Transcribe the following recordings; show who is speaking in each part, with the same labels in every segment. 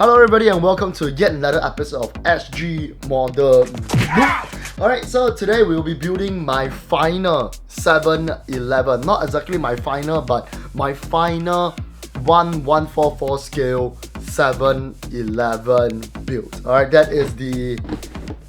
Speaker 1: Hello everybody and welcome to yet another episode of SG Model. Alright, so today we will be building my final 711. Not exactly my final, but my final 1144 scale 711 build. Alright, that is the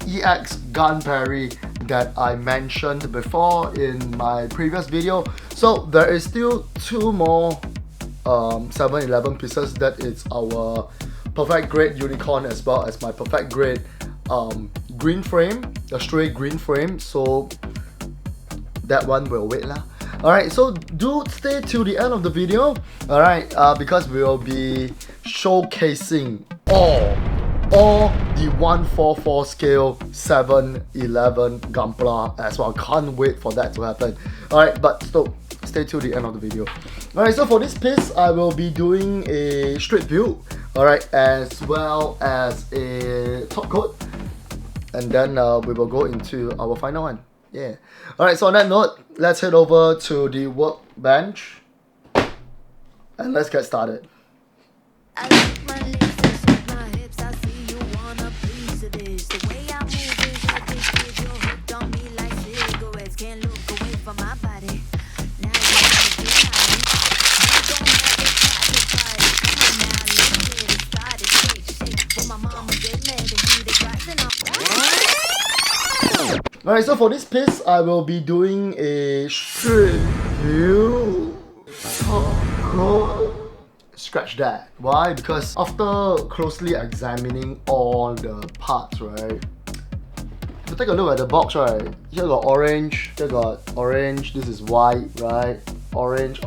Speaker 1: NikeXGundamBanshee that I mentioned before in my previous video. So there is still two more 711 pieces. That is our perfect grade unicorn as well as my perfect grade green frame, the stray green frame. So that one will wait lah. Alright, so do stay till the end of the video, alright, because we will be showcasing all the 144 scale 711 Gunpla as well. Can't wait for that to happen. Alright, but still stay till the end of the video. Alright, so for this piece I will be doing a straight build, alright, as well as a top coat, and then we will go into our final one. Yeah. Alright, so on that note, let's head over to the workbench and let's get started. Alright, so for this piece, I will be doing a straight view. Scratch that. Why? Because after closely examining all the parts, right? If you take a look at the box, right? Here got orange, here got orange, this is white, right? Orange.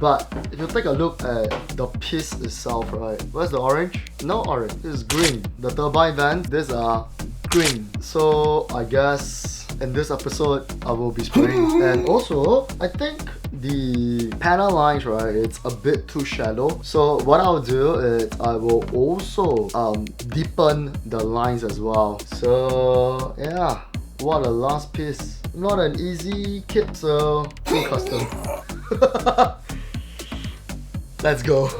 Speaker 1: But if you take a look at the piece itself, right? Where's the orange? No orange. This is green. The turbine vents, these are green. So I guess in this episode I will be spraying. And also I think the panel lines, right, it's a bit too shallow. So what I'll do is I will also deepen the lines as well. So yeah, what a last piece. Not an easy kit, so full custom. Let's go.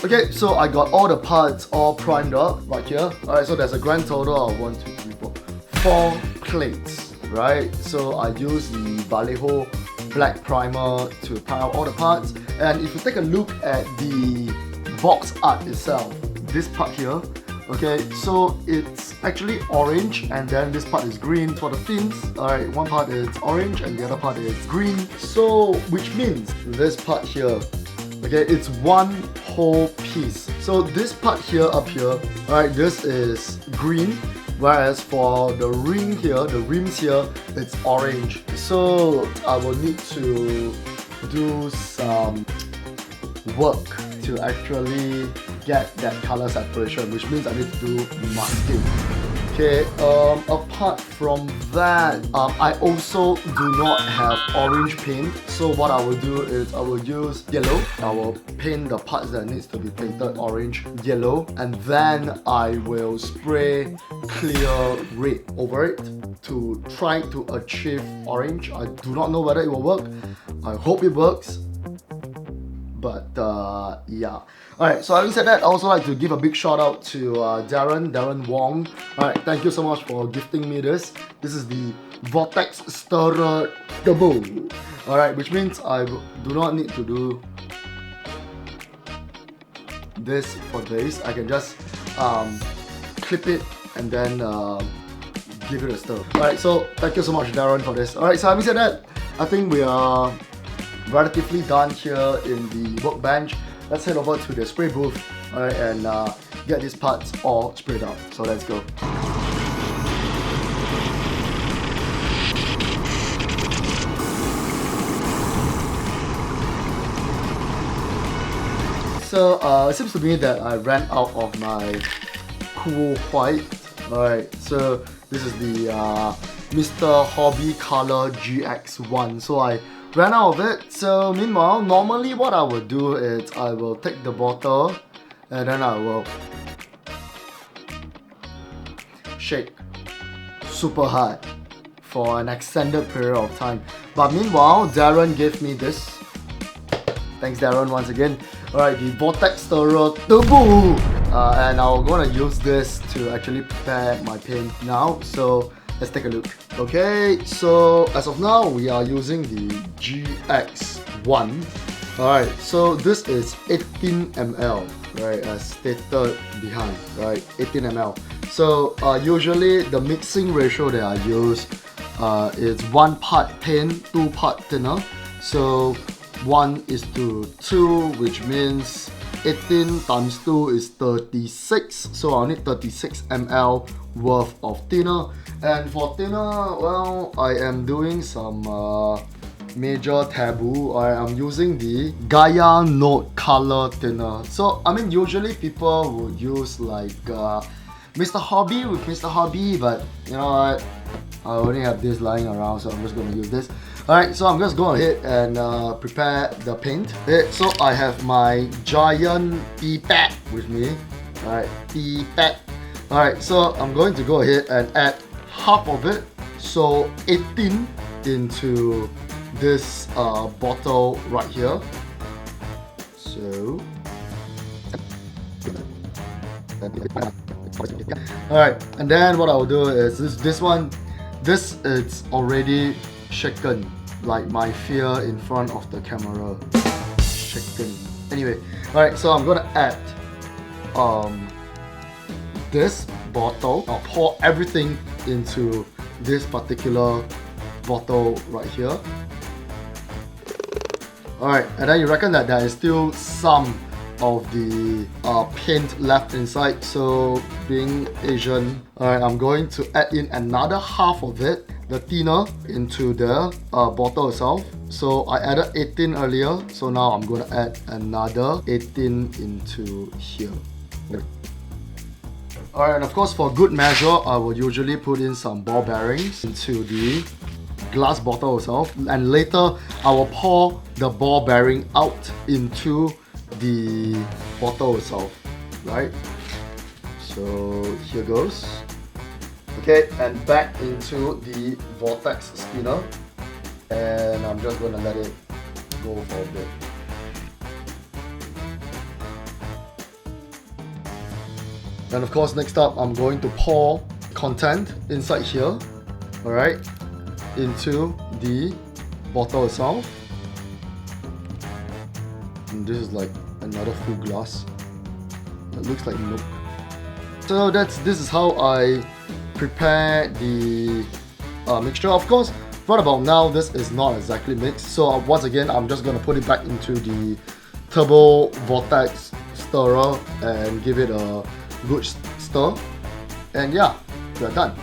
Speaker 1: Okay, so I got all the parts all primed up right here. Alright, so there's a grand total of 4 plates, right? So I use the Vallejo black primer to prime out all the parts. And if you take a look at the box art itself, this part here, okay, so it's actually orange and then this part is green for the fins. Alright, one part is orange and the other part is green. So, which means this part here, okay, it's one whole piece. So this part here up here, alright, this is green, whereas for the ring here, the rims here, it's orange. So I will need to do some work to actually get that color separation, which means I need to do masking. Okay, apart from that, I also do not have orange paint. So what I will do is I will use yellow. I will paint the parts that needs to be painted orange, yellow, and then I will spray clear red over it to try to achieve orange. I do not know whether it will work. I hope it works. But yeah. Alright, so having said that, I also like to give a big shout out to Darren Wong. Alright, thank you so much for gifting me this. This is the Vortex Stirrer Double. Alright, which means I do not need to do this for this. I can just clip it and then give it a stir. Alright, so thank you so much Darren for this. Alright, so having said that, I think we are relatively done here in the workbench. Let's head over to the spray booth Alright, and get these parts all sprayed out. So let's go. So it seems to me that I ran out of my cool white. Alright, so this is the Mr. Hobby Color GX1. So I ran out of it. So meanwhile, normally what I will do is I will take the bottle and then I will shake super hard for an extended period of time. But meanwhile, Darren gave me this. Thanks Darren once again. Alright, the Vortex Stirrer Turbo! And I'm gonna use this to actually prepare my paint now. So let's take a look. Okay, so as of now, we are using the GX1. Alright, so this is 18 ml, right, as stated behind, right, 18 ml. So usually the mixing ratio that I use is 1 part paint, 2 part thinner. So 1:2, which means 18 times 2 is 36. So I'll need 36 ml worth of thinner. And for thinner, well, I am doing some major taboo. I am using the Gaia Note color thinner. So I mean, usually people would use like Mr. Hobby with Mr. Hobby, but you know what, I only have this lying around, so I'm just going to use this. Alright, so I'm just going ahead and prepare the paint. Okay, so I have my giant pipette with me. Alright, pipette. Alright, so I'm going to go ahead and add half of it, so 18 into this bottle right here. So alright, and then what I will do is this one, this is already shaken, like my fear in front of the camera. Shaken. Anyway, alright, so I'm gonna add this bottle. I'll pour everything into this particular bottle right here. Alright, and then you reckon that there is still some of the paint left inside, so being Asian, alright, I'm going to add in another half of it, the thinner, into the bottle itself. So I added 18 earlier, so now I'm going to add another 18 into here. Alright, and of course for good measure, I will usually put in some ball bearings into the glass bottle itself, and later I will pour the ball bearing out into the bottle itself, right? So here goes. Okay, and back into the vortex spinner, and I'm just gonna let it go for a bit. And of course, next up, I'm going to pour content inside here, alright, into the bottle itself. And this is like another full glass. It looks like milk. So this is how I prepare the mixture. Of course, right about now, this is not exactly mixed. So once again, I'm just gonna put it back into the turbo vortex stirrer and give it a good stir, and yeah, we're done.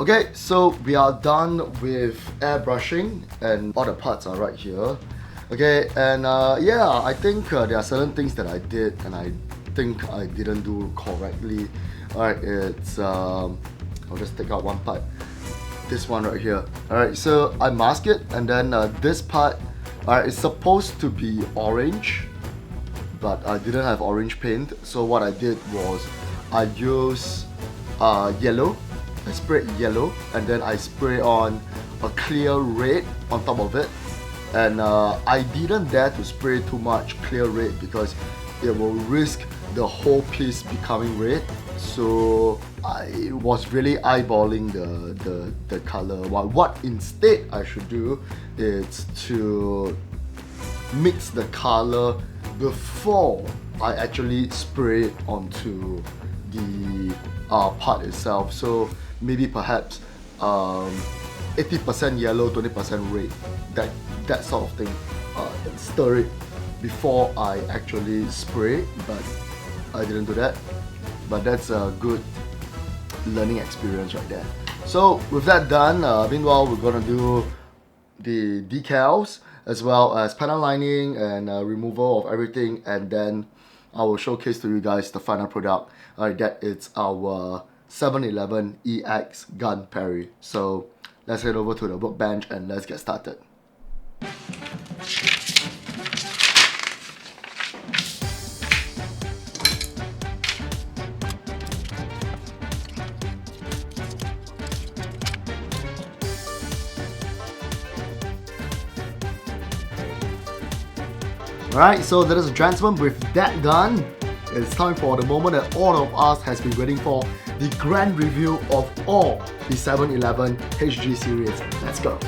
Speaker 1: Okay, so we are done with airbrushing and all the parts are right here. Okay, and yeah, I think there are certain things that I did and I think I didn't do correctly. Alright, it's I'll just take out one part. This one right here. Alright, so I mask it, and then this part, alright, it's supposed to be orange, but I didn't have orange paint. So what I did was I used yellow. I sprayed yellow, and then I spray on a clear red on top of it. And I didn't dare to spray too much clear red because it will risk the whole piece becoming red. So I was really eyeballing the color. What instead I should do is to mix the color before I actually spray it onto the part itself. So maybe perhaps 80% yellow, 20% red, that sort of thing. Stir it before I actually spray, but I didn't do that. But that's a good learning experience right there. So with that done, meanwhile we're gonna do the decals as well as panel lining and removal of everything, and then I will showcase to you guys the final product. Alright, that is our 711 NikeXGundamBanshee. So let's head over to the workbench and let's get started. Alright, so ladies and gentlemen, with that done, it's time for the moment that all of us has been waiting for, the grand review of all the 711 HG series. Let's go!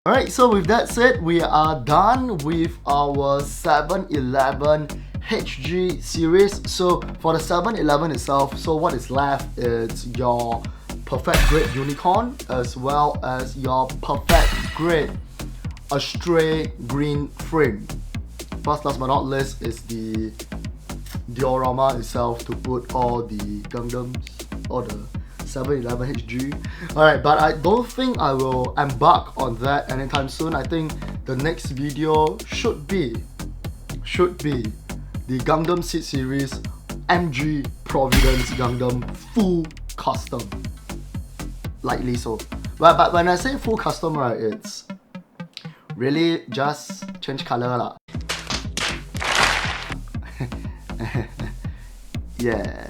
Speaker 1: Alright, so with that said, we are done with our 711 HG series. So for the 711 itself, so what is left is your perfect grade unicorn as well as your perfect grade astray green frame. First, last but not least, is the diorama itself to put all the Gundams or the 711 HG. Alright, but I don't think I will embark on that anytime soon. I think the next video should be the Gundam Seed Series MG Providence Gundam full custom. Likely so. But when I say full custom, right, it's really just change color lah. Yeah.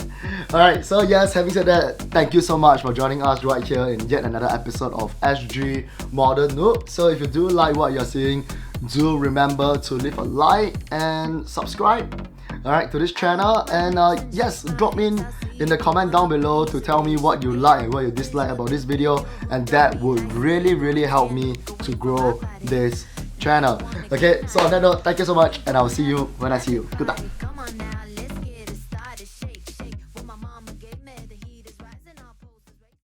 Speaker 1: Alright, so yes, having said that, thank you so much for joining us right here in yet another episode of SG Modern Noob. So if you do like what you're seeing, do remember to leave a like and subscribe, alright, to this channel. And yes, drop in the comment down below to tell me what you like and what you dislike about this video, and that would really help me to grow this channel. Okay, so on that note, thank you so much, and I'll see you when I see you. Goodbye.